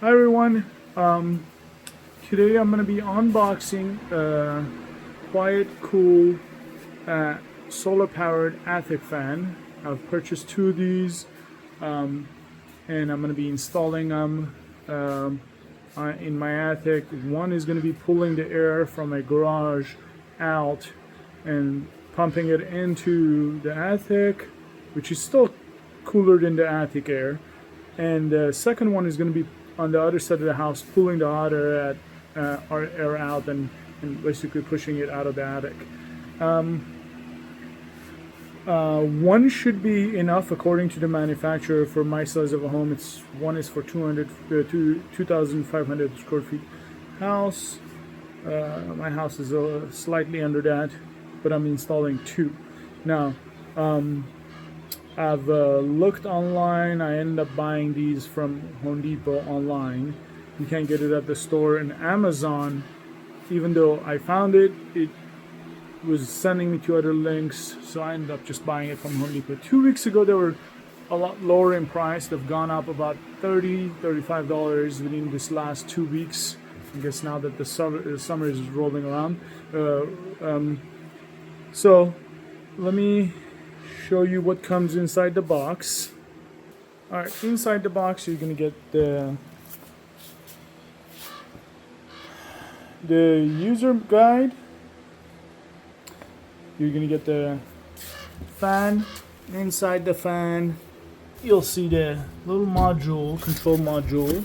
Hi everyone. Today I'm going to be unboxing a quietcool solar-powered attic fan. I've purchased two of these, and I'm going to be installing them in my attic. One is going to be pulling the air from my garage out and pumping it into the attic, which is still cooler than the attic air. And the second one is going to be on the other side of the house, pulling the hot air, air out and basically pushing it out of the attic. One should be enough according to the manufacturer for my size of a home. One is for 2,500 square feet house. My house is slightly under that, but I'm installing two. Now, I've looked online. I ended up buying these from Home Depot online. You can't get it at the store. And Amazon, even though I found it, it was sending me to other links, so I ended up just buying it from Home Depot. 2 weeks ago, they were a lot lower in price. They've gone up about $35 within this last 2 weeks. I guess now that the summer is rolling around. So let me show you what comes inside the box. Alright, inside the box you're gonna get the user guide. You're gonna get the fan. Inside the fan you'll see the little module, control module.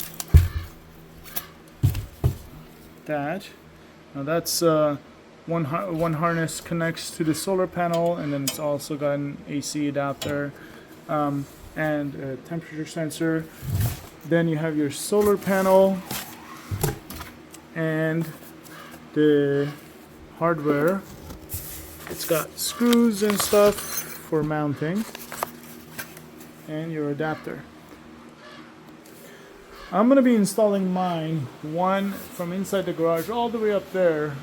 Now that's one harness connects to the solar panel, and then it's also got an AC adapter and a temperature sensor. Then you have your solar panel and the hardware. It's got screws and stuff for mounting and your adapter. I'm going to be installing mine, one from inside the garage all the way up there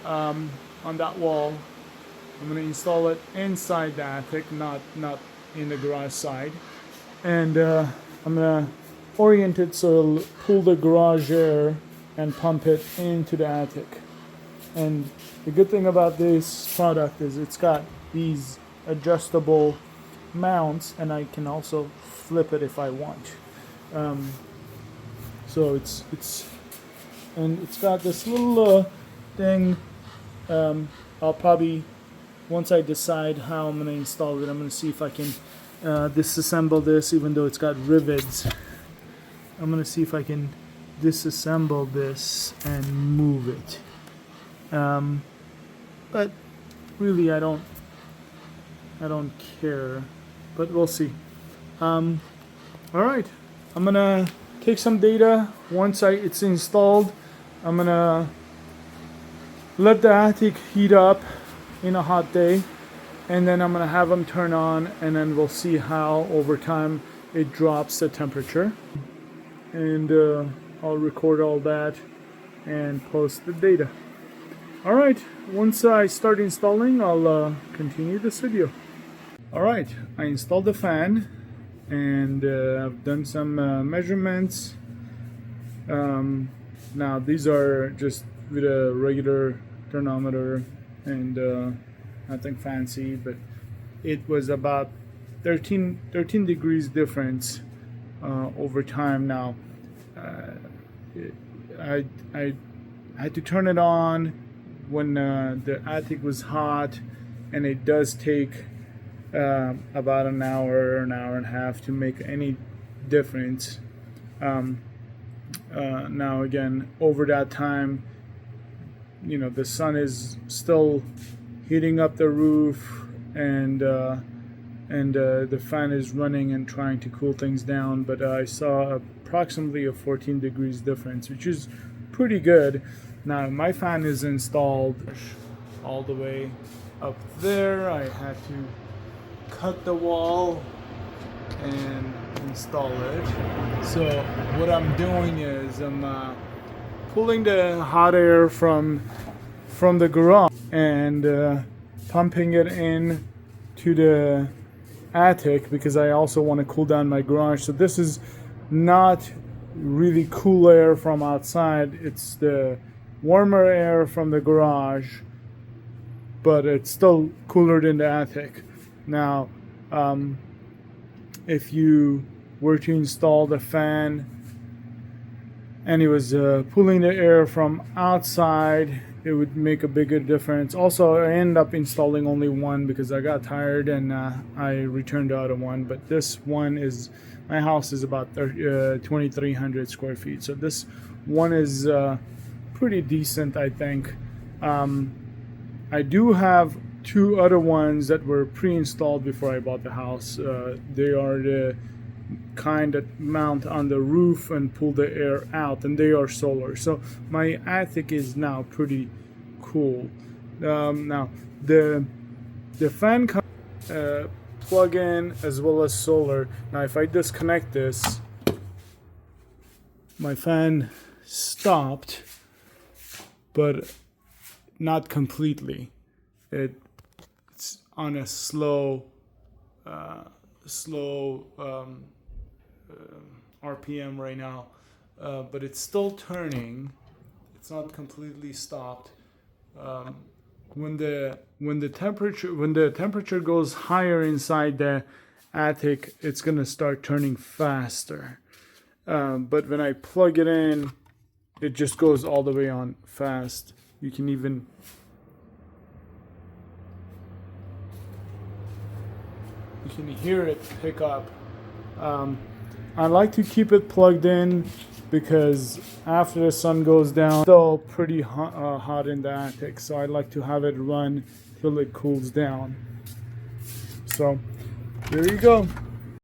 on that wall. I'm going to install it inside the attic, not in the garage side. And I'm going to orient it so it'll pull the garage air and pump it into the attic. And the good thing about this product is it's got these adjustable mounts, and I can also flip it if I want. So it's got this little thing. I'll probably, once I decide how I'm going to install it, I'm going to see if I can disassemble this, even though it's got rivets. I'm going to see if I can disassemble this and move it. But really, I don't care. But we'll see. All right, I'm gonna take some data. Once it's installed, I'm gonna let the attic heat up in a hot day, and then I'm gonna have them turn on, and then we'll see how over time it drops the temperature. And I'll record all that and post the data. All right, once I start installing, I'll continue this video. All right, I installed the fan, and I've done some measurements. Now these are just with a regular thermometer and nothing fancy, but it was about 13 degrees difference over time. Now I had to turn it on when the attic was hot, and it does take about an hour and a half to make any difference. Now again, over that time, you know, the sun is still heating up the roof, and the fan is running and trying to cool things down, but I saw approximately a 14 degrees difference, which is pretty good. Now my fan is installed all the way up there. I had to cut the wall and install it. So what I'm doing is I'm pulling the hot air from the garage and pumping it in to the attic, because I also want to cool down my garage. So this is not really cool air from outside. It's the warmer air from the garage, but it's still cooler than the attic. Now, if you were to install the fan and it was pulling the air from outside, it would make a bigger difference. Also, I ended up installing only one because I got tired and I returned the other one. But this one is, my house is about 2,300 square feet. So this one is pretty decent, I think. I do have two other ones that were pre-installed before I bought the house. They are the kind that mount on the roof and pull the air out, and they are solar. So my attic is now pretty cool. Now the fan plug in as well as solar. Now if I disconnect this, my fan stopped, but not completely. It's on a slow RPM right now, but it's still turning. It's not completely stopped. When the temperature goes higher inside the attic, it's gonna start turning faster. But when I plug it in, it just goes all the way on fast. You can hear it pick up. I like to keep it plugged in because after the sun goes down, it's still pretty hot in the attic. So I like to have it run till it cools down. So there you go.